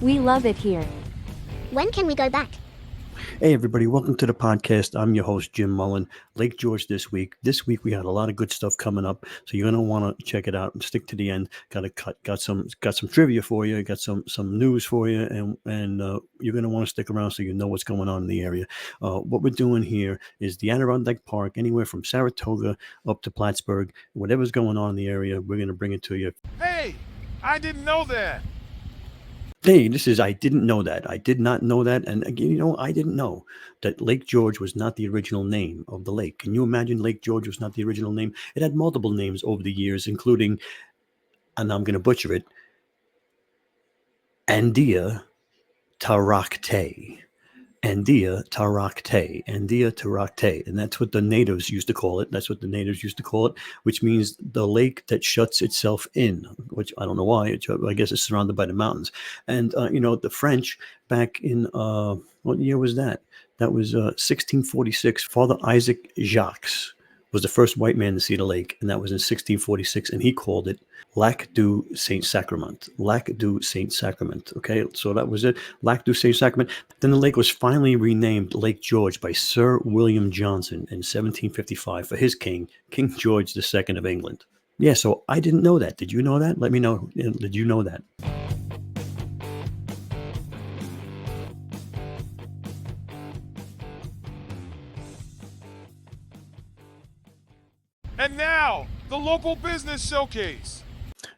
We love it here. When can we go back? Hey, everybody, welcome to the podcast. I'm your host, Jim Mullen. Lake George this week. This week we had a lot of good stuff coming up, so you're gonna want to check it out and stick to the end. Got some trivia for you, got some news for you, and you're gonna want to stick around so you know what's going on in the area. What we're doing here is the Adirondack Park, anywhere from Saratoga up to Plattsburgh. Whatever's going on in the area, we're gonna bring it to you. Hey, I didn't know that. Hey, this is I didn't know that. I did not know that. And again, I didn't know that Lake George was not the original name of the lake. Can you imagine Lake George was not the original name? It had multiple names over the years, including, and I'm going to butcher it, Andia Tarakte. Andia Tarakte, Andia Tarakte, and that's what the natives used to call it. Which means the lake that shuts itself in, which I don't know why. I guess it's surrounded by the mountains. And, the French back in, what year was that? That was 1646. Father Isaac Jacques was the first white man to see the lake, and that was in 1646, and he called it Lac du Saint Sacrament. Lac du Saint Sacrament. Okay, so that was it. Lac du Saint Sacrament. Then the lake was finally renamed Lake George by Sir William Johnson in 1755 for his king, King George II of England. Yeah, so I didn't know that. Did you know that? Let me know. Did you know that? And now, the local business showcase.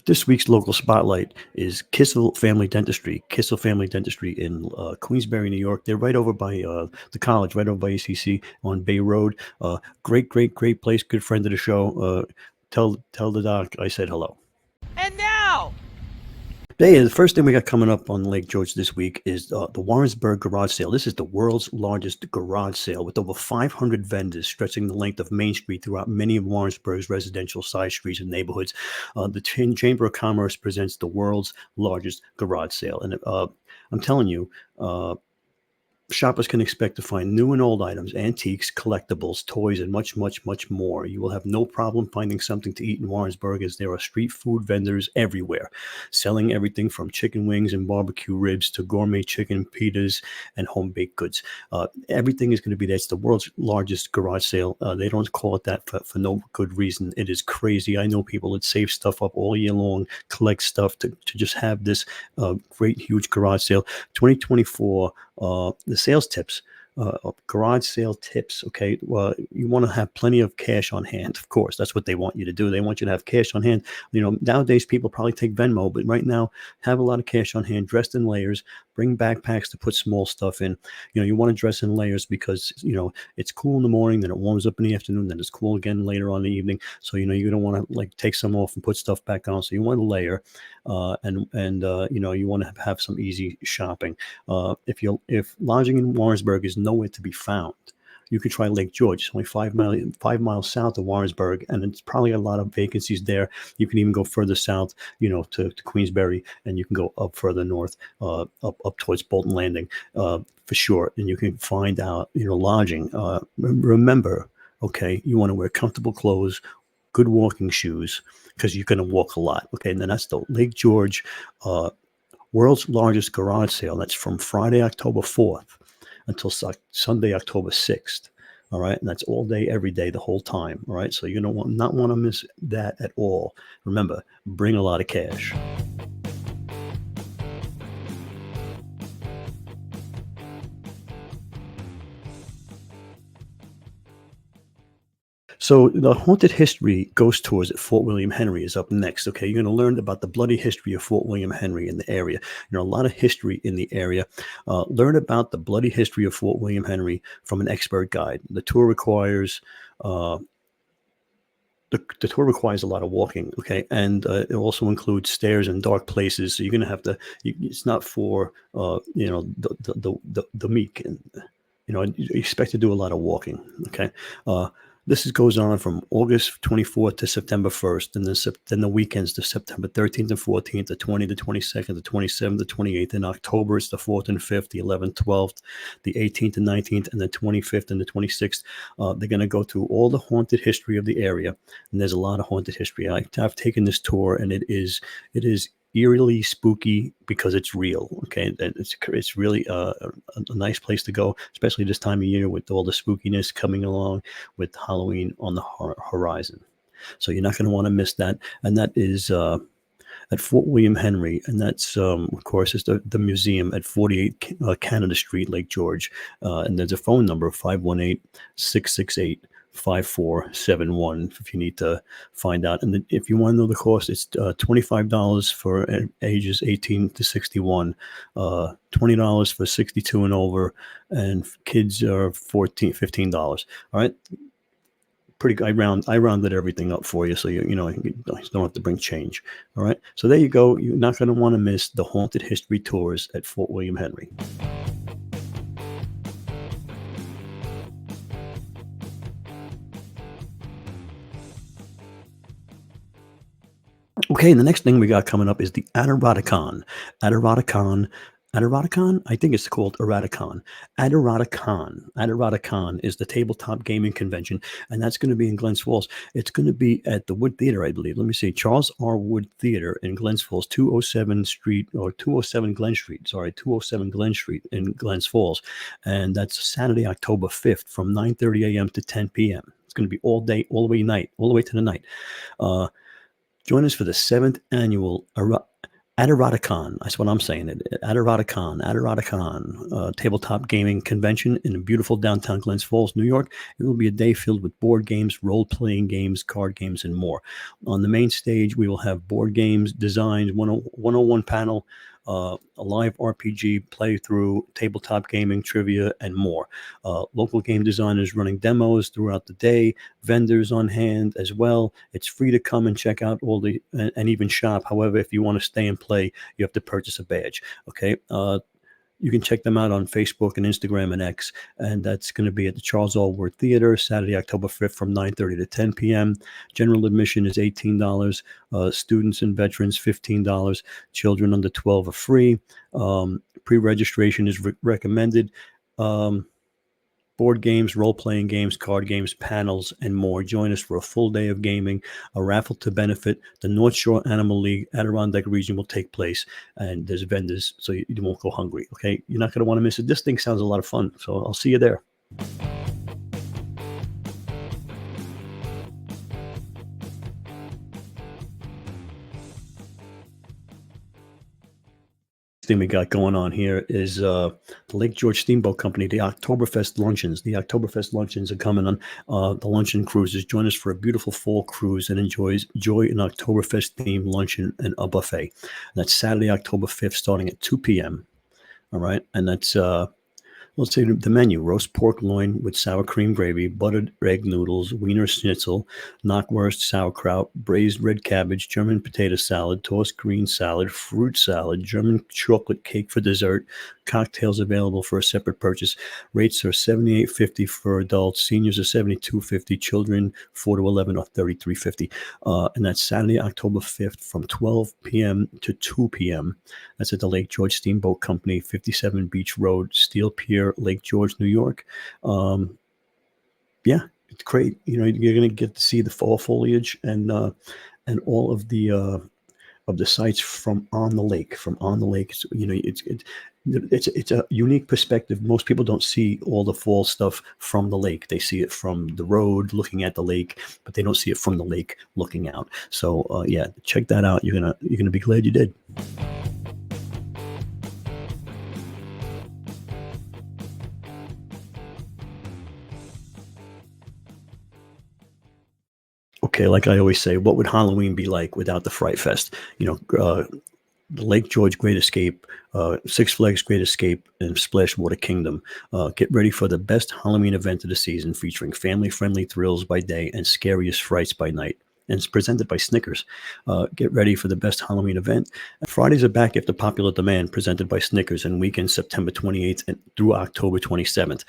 This week's local spotlight is Kissel Family Dentistry. Kissel Family Dentistry in Queensbury, New York. They're right over by the college, right over by ACC on Bay Road. Great place. Good friend of the show. Tell the doc I said hello. And now, Hey, the first thing we got coming up on Lake George this week is the Warrensburg garage sale. This is the world's largest garage sale with over 500 vendors stretching the length of Main Street throughout many of Warrensburg's residential side streets and neighborhoods. The Chamber of Commerce presents the world's largest garage sale. And I'm telling you, shoppers can expect to find new and old items, antiques, collectibles, toys, and much more. You will have no problem finding something to eat in Warrensburg, as there are street food vendors everywhere, selling everything from chicken wings and barbecue ribs to gourmet chicken pitas and home-baked goods. Everything is going to be there. It's the world's largest garage sale. They don't call it that for no good reason. It is crazy. I know people that save stuff up all year long, collect stuff to just have this great, huge garage sale. 2024, the sales tips, garage sale tips. Okay. Well, you want to have plenty of cash on hand. Of course, that's what they want you to do. They want you to have cash on hand. Nowadays people probably take Venmo, but right now have a lot of cash on hand, dressed in layers. Bring backpacks to put small stuff in. You want to dress in layers because, it's cool in the morning, then it warms up in the afternoon, then it's cool again later on in the evening. So, you don't want to take some off and put stuff back on. So you want to layer, and you want to have some easy shopping. If lodging in Warrensburg is nowhere to be found, you could try Lake George. It's only 5 miles south of Warrensburg, and it's probably a lot of vacancies there. You can even go further south, to Queensbury, and you can go up further north, up towards Bolton Landing, for sure. And you can find out, lodging. Remember, okay, you want to wear comfortable clothes, good walking shoes, because you're going to walk a lot. Okay, and then that's the Lake George world's largest garage sale. That's from Friday, October 4th until Sunday, October 6th. All right. And that's all day, every day, the whole time. All right. So you don't want to miss that at all. Remember, bring a lot of cash. So the Haunted History Ghost Tours at Fort William Henry is up next. Okay, you're going to learn about the bloody history of Fort William Henry in the area. A lot of history in the area. Learn about the bloody history of Fort William Henry from an expert guide. The tour requires a lot of walking. Okay, and it also includes stairs and dark places. So you're going to have to. It's not for the meek, and you expect to do a lot of walking. Okay. This goes on from August 24th to September 1st, and then the weekends to September 13th and 14th, the 20th, the 22nd, the 27th, the 28th. In October, it's the 4th and 5th, the 11th, 12th, the 18th and 19th, and the 25th and the 26th. They're going to go through all the haunted history of the area, and there's a lot of haunted history. I've taken this tour, and it is eerily spooky because it's real. Okay, and it's really a nice place to go, especially this time of year with all the spookiness coming along with Halloween on the horizon. So you're not going to want to miss that. And that is at Fort William Henry, and that's of course is the museum at 48 Canada Street, Lake George, and there's a phone number 518-668-5471 if you need to find out. And if you want to know the cost, it's $25 for ages 18 to 61, $20 for 62 and over, and kids are $15. All right. Pretty. I rounded everything up for you, so you don't have to bring change. All right. So there you go. You're not going to want to miss the haunted history tours at Fort William Henry. Okay, the next thing we got coming up is the Adirondack-Con. Adirondack-Con? I think it's called Adirondack-Con. Adirondack-Con is the tabletop gaming convention, and that's going to be in Glens Falls. It's going to be at the Wood Theater, I believe. Let me see. Charles R. Wood Theater in Glens Falls, 207 Glen Street in Glens Falls. And that's Saturday, October 5th from 9:30 a.m. to 10 p.m. It's going to be all day, all the way to the night. Join us for the 7th annual Adirondack-Con. That's what I'm saying. Adirondack-Con, tabletop gaming convention in beautiful downtown Glens Falls, New York. It will be a day filled with board games, role-playing games, card games, and more. On the main stage, we will have board games, designs, 101 panel, a live RPG playthrough, tabletop gaming, trivia, and more. Local game designers running demos throughout the day, vendors on hand as well. It's free to come and check out and even shop. However, if you want to stay and play, you have to purchase a badge. Okay. You can check them out on Facebook and Instagram and X, and that's going to be at the Charles R. Wood Theater, Saturday, October 5th from 9:30 to 10 p.m. General admission is $18. Students and veterans, $15. Children under 12 are free. Pre-registration is recommended. Board games, role-playing games, card games, panels, and more. Join us for a full day of gaming. A raffle to benefit the North Shore Animal League Adirondack region will take place, and there's vendors, so you won't go hungry. Okay, you're not going to want to miss it. This thing sounds a lot of fun, so I'll see you there. Thing we got going on here is the Lake George Steamboat Company, the Oktoberfest luncheons. The Oktoberfest luncheons are coming on. The luncheon cruises. Join us for a beautiful fall cruise and enjoy an Oktoberfest themed luncheon and a buffet. That's Saturday, October 5th, starting at 2 p.m. All right, and that's let's say the menu: roast pork loin with sour cream gravy, buttered egg noodles, wiener schnitzel, knockwurst, sauerkraut, braised red cabbage, German potato salad, tossed green salad, fruit salad, German chocolate cake for dessert. Cocktails available for a separate purchase. Rates are $78.50 for adults. Seniors are $72.50. Children 4 to 11 are $33.50. And that's Saturday, October 5th from 12 p.m. to 2 p.m. That's at the Lake George Steamboat Company, 57 Beach Road, Steel Pier, Lake George, New York. Yeah, it's great. You're going to get to see the fall foliage and all of the sites from on the lake. It's a unique perspective. Most people don't see all the fall stuff from the lake. They see it from the road looking at the lake, but they don't see it from the lake looking out. So yeah, check that out. You're gonna be glad you did. Okay, like I always say, what would Halloween be like without the Fright Fest? The Lake George Great Escape, Six Flags Great Escape, and Splash Water Kingdom. Get ready for the best Halloween event of the season, featuring family-friendly thrills by day and scariest frights by night. And it's presented by Snickers. Get ready for the best Halloween event. Fridays are back after popular demand, presented by Snickers, and weekends September 28th through October 27th.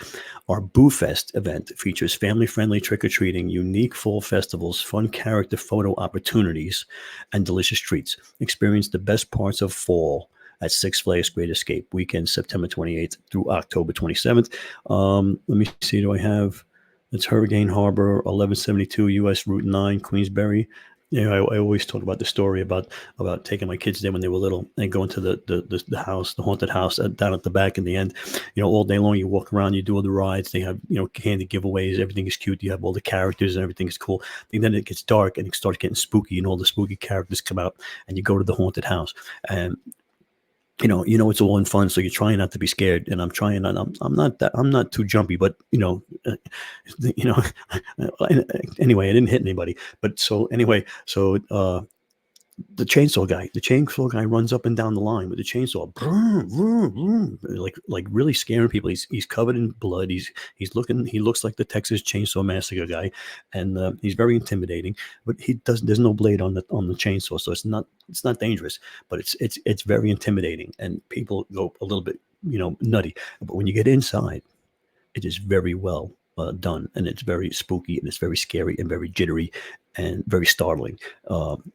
Our Boo Fest event features family-friendly trick-or-treating, unique fall festivals, fun character photo opportunities, and delicious treats. Experience the best parts of fall at Six Flags Great Escape, weekend September 28th through October 27th. Let me see, do I have... It's Hurricane Harbor, 1172 U.S. Route 9, Queensbury. I always talk about the story about taking my kids there when they were little and going to the house, the haunted house down at the back. In the end, all day long you walk around, you do all the rides. They have candy giveaways. Everything is cute. You have all the characters and everything is cool. And then it gets dark and it starts getting spooky, and all the spooky characters come out, and you go to the haunted house. And it's all in fun, so you're trying not to be scared. And I'm trying, and I'm not too jumpy, but you know, anyway, I didn't hit anybody. But so anyway, the chainsaw guy runs up and down the line with the chainsaw, vroom, vroom, vroom, like really scaring people. He's covered in blood. He looks like the Texas Chainsaw Massacre guy, and he's very intimidating. But there's no blade on the chainsaw, so it's not dangerous, but it's very intimidating, and people go a little bit nutty. But when you get inside, it is very well done, and it's very spooky, and it's very scary, and very jittery, and very startling.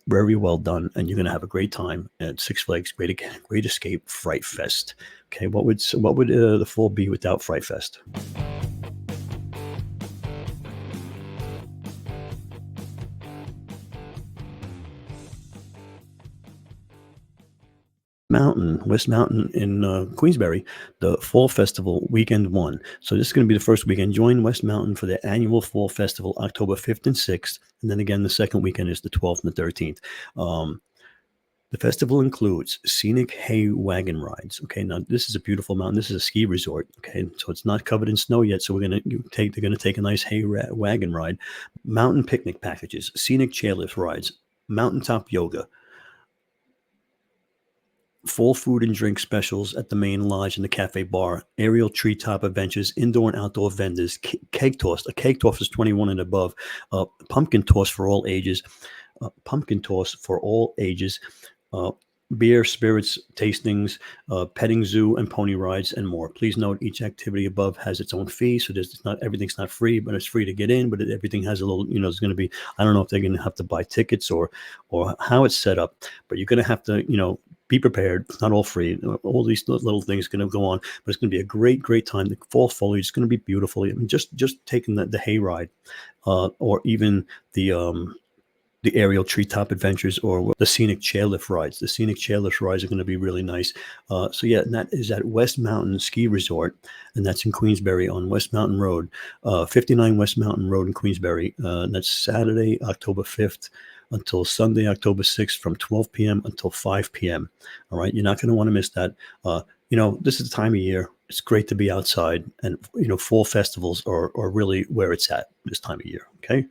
Very well done, and you're going to have a great time at Six Flags Great Escape Fright Fest. Okay, what would the fall be without Fright Fest? West Mountain in Queensbury, the Fall Festival weekend one. So this is going to be the first weekend. Join West Mountain for their annual Fall Festival, October 5th and 6th. And then again, the second weekend is the 12th and the 13th. The festival includes scenic hay wagon rides. Okay, now this is a beautiful mountain. This is a ski resort. Okay, so it's not covered in snow yet. So they're going to take a nice hay wagon ride. Mountain picnic packages, scenic chairlift rides, mountaintop yoga, full food and drink specials at the main lodge and the cafe bar, aerial treetop adventures, indoor and outdoor vendors, cake toss. A cake toss is 21 and above. Pumpkin toss for all ages. Beer, spirits, tastings, petting zoo and pony rides, and more. Please note each activity above has its own fee, so everything's not free, but it's free to get in. But everything has a little, there's going to be, I don't know if they're going to have to buy tickets or how it's set up, but you're going to have to, be prepared. It's not all free. All these little things are going to go on, but it's going to be a great time. The fall foliage is going to be beautiful. I mean, just taking the hay ride, or even the aerial treetop adventures, or the scenic chairlift rides. The scenic chairlift rides are going to be really nice. So yeah, and that is at West Mountain Ski Resort, and that's in Queensbury on West Mountain Road, 59 West Mountain Road in Queensbury. And that's Saturday, October 5th until Sunday, October 6th, from 12 p.m. until 5 p.m. All right, you're not going to want to miss that. This is the time of year. It's great to be outside, and fall festivals are really where it's at this time of year. Okay.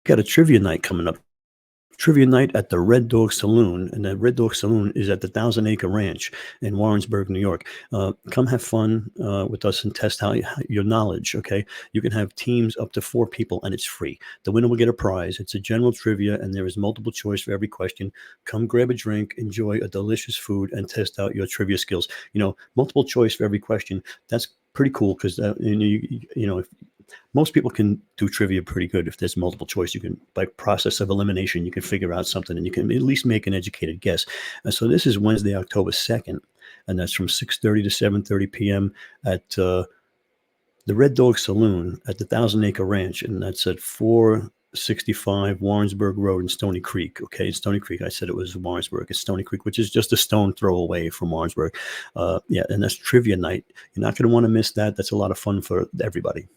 Got a trivia night coming up. Trivia night at the Red Dog Saloon, and the Red Dog Saloon is at the Thousand Acre Ranch in Warrensburg, New York. Come have fun with us and test your knowledge. Okay, you can have teams up to 4 people, and it's free. The winner will get a prize. It's a general trivia, and there is multiple choice for every question. Come grab a drink, enjoy a delicious food, and test out your trivia skills. Multiple choice for every question. That's pretty cool, because if most people can do trivia pretty good. If there's multiple choice, you can, by process of elimination, you can figure out something, and you can at least make an educated guess. And so this is Wednesday, October 2nd, and that's from 6:30 to 7:30 p.m. at the Red Dog Saloon at the Thousand Acre Ranch, and that's at 465 Warrensburg Road in Stony Creek. Okay, Stony Creek. I said it was Warrensburg. It's Stony Creek, which is just a stone throw away from Warrensburg. Yeah, and that's trivia night. You're not going to want to miss that. That's a lot of fun for everybody.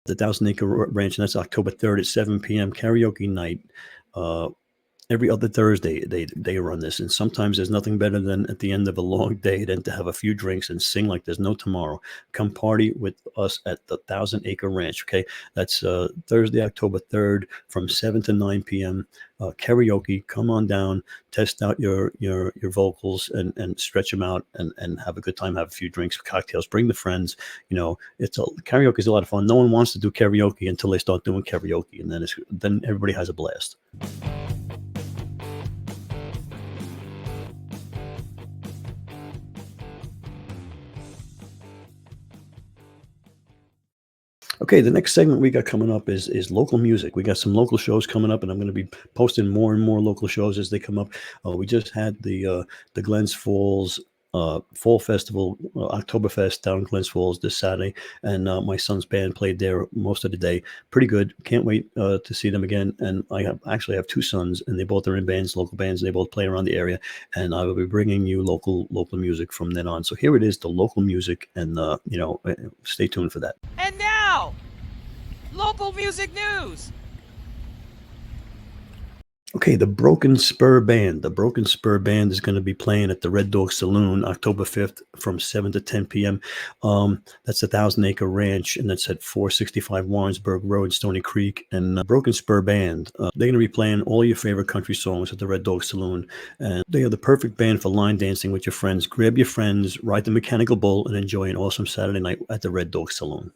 The Thousand Acre Ranch, and that's October 3rd at 7 p.m. Karaoke night. Every other Thursday they run this, and sometimes there's nothing better than at the end of a long day than to have a few drinks and sing like there's no tomorrow. Come party with us at the Thousand Acre Ranch. Okay, that's Thursday, October 3rd, from 7 to 9 p.m. Karaoke. Come on down, test out your vocals, and stretch them out, and have a good time. Have a few drinks, cocktails. Bring the friends. Karaoke is a lot of fun. No one wants to do karaoke until they start doing karaoke, and then everybody has a blast. Okay, the next segment we got coming up is local music. We got some local shows coming up, and I'm going to be posting more and more local shows as they come up. We just had the Glens Falls Fall Festival, Oktoberfest down in Glens Falls this Saturday, and my son's band played there most of the day. Pretty good. Can't wait to see them again. And actually have two sons, and they both are in bands, local bands, and they both play around the area. And I will be bringing you local music from then on. So here it is, the local music, and stay tuned for that. And now, local music news. Okay, the Broken Spur Band. The Broken Spur Band is going to be playing at the Red Dog Saloon October 5th from 7 to 10 p.m. That's a 1,000-acre ranch, and that's at 465 Warrensburg Road, Stony Creek. And Broken Spur Band, they're going to be playing all your favorite country songs at the Red Dog Saloon. And they are the perfect band for line dancing with your friends. Grab your friends, ride the mechanical bull, and enjoy an awesome Saturday night at the Red Dog Saloon.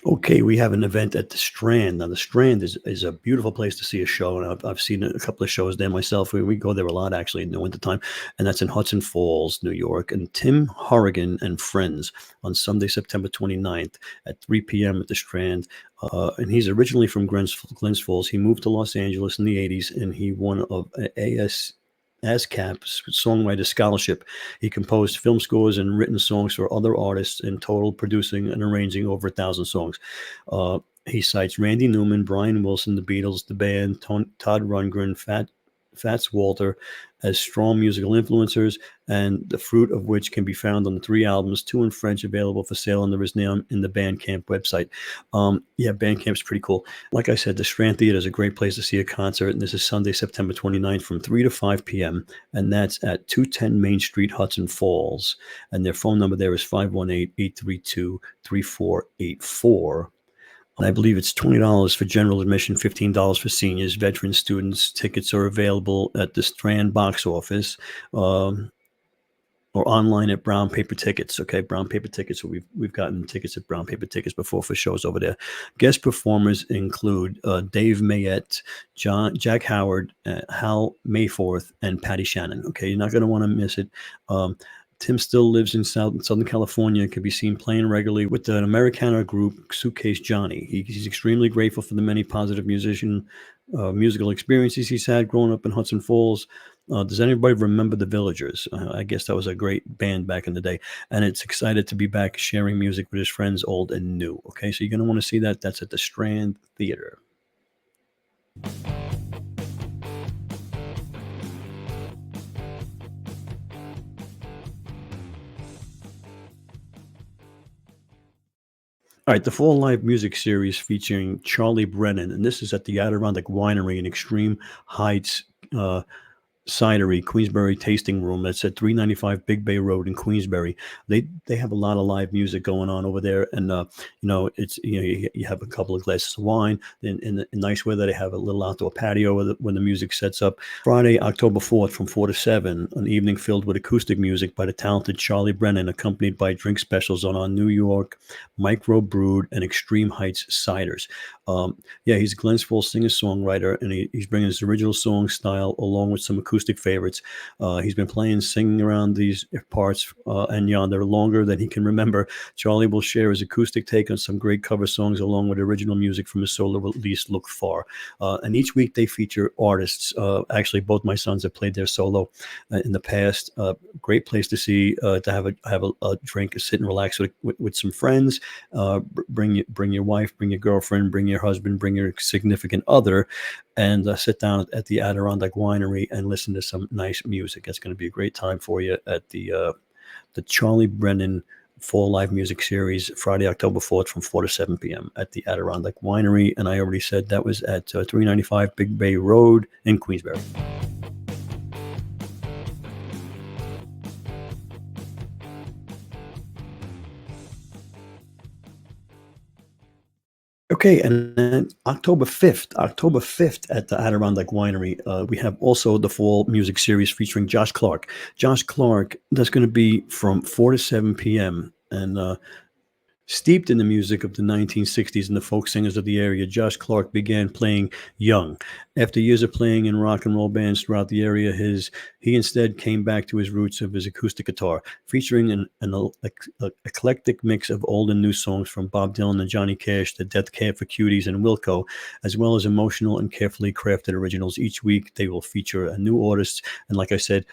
Okay, we have an event at the Strand. Now, the Strand is a beautiful place to see a show, and I've seen a couple of shows there myself. We go there a lot, actually, in the wintertime, and that's in Hudson Falls, New York. And Tim Horrigan and Friends on Sunday, September 29th at 3 p.m. at the Strand. And he's originally from Glens Falls. He moved to Los Angeles in the 80s, and he won a ASCAP Songwriter Scholarship. He composed film scores and written songs for other artists, in total producing and arranging over 1,000 songs. He cites Randy Newman, Brian Wilson, the Beatles, the band, Todd Rundgren, Fats Walter as strong musical influencers, and the fruit of which can be found on the 3 albums, 2 in French, available for sale on the Risneum in the Bandcamp website. Bandcamp's pretty cool. Like I said, the Strand Theater is a great place to see a concert, and this is Sunday, September 29th from 3 to 5 p.m., and that's at 210 Main Street, Hudson Falls. And their phone number there is 518-832-3484. I believe it's $20 for general admission, $15 for seniors, veterans, students. Tickets are available at the Strand box office or online at Brown Paper Tickets. Okay, Brown Paper Tickets. So we've gotten tickets at Brown Paper Tickets before for shows over there. Guest performers include Dave Mayette, Jack Howard, Hal Mayforth, and Patty Shannon. Okay, you're not going to want to miss it. Tim still lives in Southern California and can be seen playing regularly with the Americana group Suitcase Johnny. He's extremely grateful for the many positive musical experiences he's had growing up in Hudson Falls. Does anybody remember the Villagers? I guess that was a great band back in the day. And it's excited to be back sharing music with his friends, old and new. Okay, so you're going to want to see that. That's at the Strand Theater. All right, the Fall Live Music Series featuring Charlie Brennan, and this is at the Adirondack Winery in Extreme Heights Cidery, Queensbury Tasting Room. That's at 395 Big Bay Road in Queensbury. They have a lot of live music going on over there, and it's you have a couple of glasses of wine. In nice weather, they have a little outdoor patio when the music sets up. Friday, October 4th, from 4 to 7, an evening filled with acoustic music by the talented Charlie Brennan, accompanied by drink specials on our New York micro brewed and Extreme Heights ciders. He's a Glens Falls singer-songwriter, and he's bringing his original song style along with some acoustic favorites. He's been singing around these parts and yonder longer than he can remember. Charlie will share his acoustic take on some great cover songs along with original music from his solo release, Look Far. And each week they feature artists. Actually, both my sons have played their solo in the past. Great place to see, to have a drink, sit and relax with some friends. Bring your wife, bring your girlfriend, bring your husband, bring your significant other, and sit down at the Adirondack Winery and listen to some nice music. That's going to be a great time for you at the Charlie Brennan Fall Live Music Series, Friday, October 4th from 4 to 7 p.m. at the Adirondack Winery. And I already said that was at 395 Big Bay Road in Queensbury. Okay, and then October 5th at the Adirondack Winery, we have also the Fall Music Series featuring Josh Clark. Josh Clark, that's going to be from 4 to 7 p.m. And Steeped in the music of the 1960s and the folk singers of the area, Josh Clark began playing young. After years of playing in rock and roll bands throughout the area, he instead came back to his roots of his acoustic guitar, featuring an eclectic mix of old and new songs from Bob Dylan and Johnny Cash to Death Cab for Cuties and Wilco, as well as emotional and carefully crafted originals. Each week they will feature a new artist, and like I said,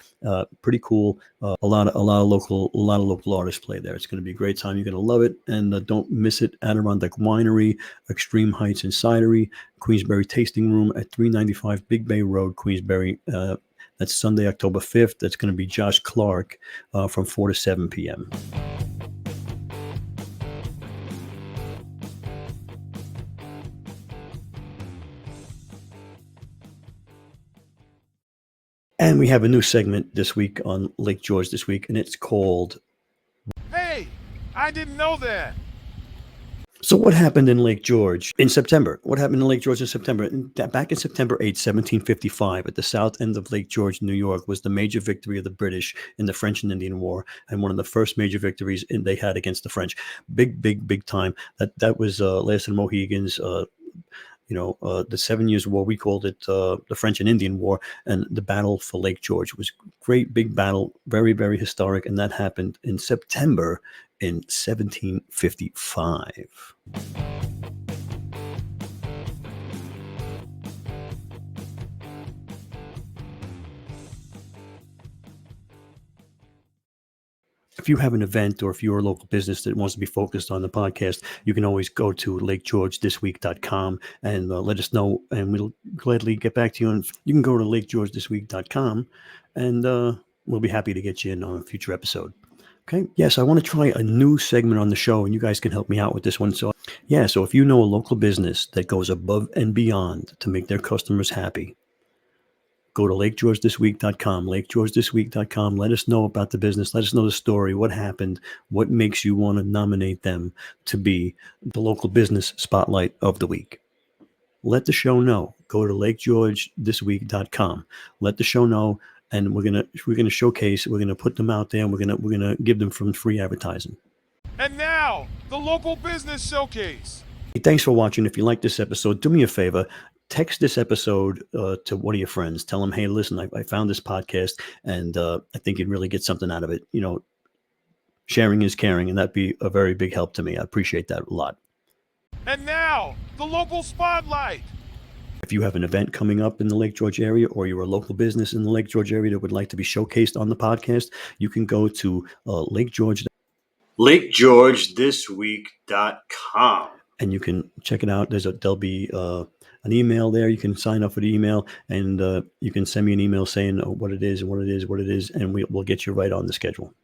pretty cool. A lot of local artists play there. It's going to be a great time. You're going to love it, and don't miss it. Adirondack Winery, Extreme Heights and Cidery, Queensberry Tasting Room at 395 Big Bay Road, Queensberry. That's Sunday, October 5th. That's going to be Josh Clark from 4 to 7 p.m. And we have a new segment this week on Lake George This Week, and it's called Hey, I didn't know that. So what happened in Lake George in September? What happened in Lake George in September? Back in September 8, 1755, at the south end of Lake George, New York, was the major victory of the British in the French and Indian War, and one of the first major victories they had against the French. Big time. That was Last of the Mohegans. The 7 Years' War, we called it the French and Indian War, and the battle for Lake George was great, big battle, very, very historic, and that happened in September in 1755. If you have an event or if you're a local business that wants to be focused on the podcast, you can always go to lakegeorgethisweek.com and let us know, and we'll gladly get back to you. And you can go to lakegeorgethisweek.com, and we'll be happy to get you in on a future episode. Okay. Yes, I want to try a new segment on the show, and you guys can help me out with this one. So if you know a local business that goes above and beyond to make their customers happy, go to lakegeorgethisweek.com, lakegeorgethisweek.com. Let us know about the business. Let us know the story, what happened, what makes you want to nominate them to be the local business spotlight of the week. Let the show know. Go to lakegeorgethisweek.com. Let the show know, and we're gonna showcase. We're gonna put them out there, and we're gonna give them from free advertising. And now, the local business showcase. Hey, thanks for watching. If you like this episode, do me a favor. Text this episode to one of your friends. Tell them, hey, listen, I found this podcast, and I think you'd really get something out of it. Sharing is caring, and that'd be a very big help to me. I appreciate that a lot. And now, the local spotlight. If you have an event coming up in the Lake George area, or you're a local business in the Lake George area that would like to be showcased on the podcast, you can go to lakegeorgethisweek.com, and you can check it out. There'll be an email there. You can sign up for the email, and you can send me an email saying what it is, and we'll get you right on the schedule.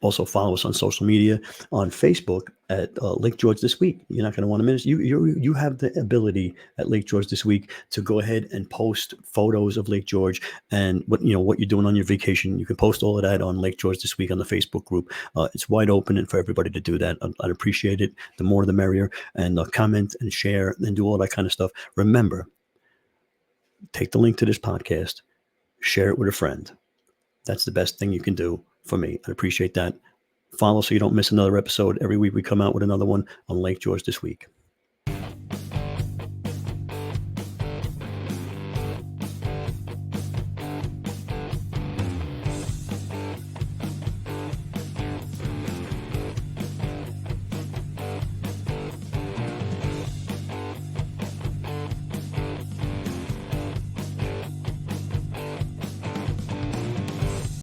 Also, follow us on social media, on Facebook at Lake George This Week. You're not going to want to miss. You have the ability at Lake George This Week to go ahead and post photos of Lake George and what you're doing on your vacation. You can post all of that on Lake George This Week on the Facebook group. It's wide open and for everybody to do that. I'd appreciate it. The more, the merrier. And comment and share and do all that kind of stuff. Remember, take the link to this podcast, share it with a friend. That's the best thing you can do for me. I appreciate that. Follow so you don't miss another episode. Every week we come out with another one on Lake George This Week.